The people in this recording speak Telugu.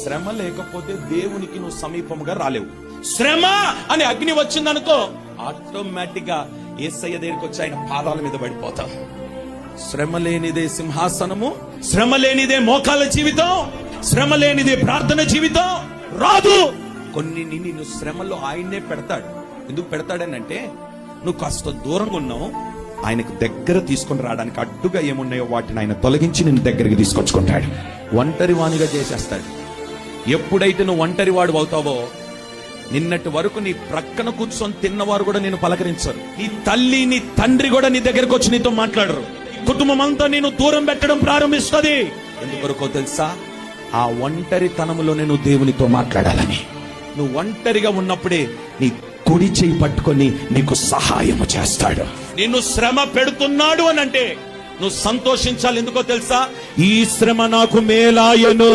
శ్రమ లేకపోతే దేవునికి నువ్వు సమీపముగా రాలేవు. శ్రమ అని అగ్ని వచ్చిందనుకో, ఆటోమేటిక్ గా యేసయ్య దగ్గరికి వచ్చి ఆయన పాదాల మీద పడిపోతావు. శ్రమ లేనిదే సింహాసనము, శ్రమ లేనిదే మోకాల జీవితం, శ్రమ లేనిదే ప్రార్థన జీవితం రాదు. కొన్ని నిన్ను శ్రమలో ఆయన్నే పెడతాడు. ఎందుకు పెడతాడనంటే నువ్వు కాస్త దూరంగా ఉన్నావు, ఆయనకు దగ్గర తీసుకొని రావడానికి అడ్డుగా ఏమున్నాయో వాటిని ఆయన తొలగించి నిన్ను దగ్గరికి తీసుకొచ్చుకుంటాడు. ఒంటరి వానిగా చేసేస్తాడు. ఎప్పుడైతే నువ్వు ఒంటరి వాడు అవుతావో, నిన్నటి వరకు నీ ప్రక్కన కూర్చొని తిన్నవారు కూడా నేను పలకరించరు. నీ తల్లి నీ తండ్రి కూడా నీ దగ్గరకు వచ్చి నీతో మాట్లాడరు. కుటుంబం అంతా నేను దూరం పెట్టడం ప్రారంభిస్తుంది. ఎందుకొరకో తెలుసా? ఆ ఒంటరితనములో నేను దేవునితో మాట్లాడాలని. నువ్వు ఒంటరిగా ఉన్నప్పుడే నీ కుడి చేయి పట్టుకొని నీకు సహాయము చేస్తాడు. నిన్ను శ్రమ పెడుతున్నాడు అని అంటే నువ్వు సంతోషించాలి. ఎందుకో తెలుసా? ఈ శ్రమ నాకు మేలాయను.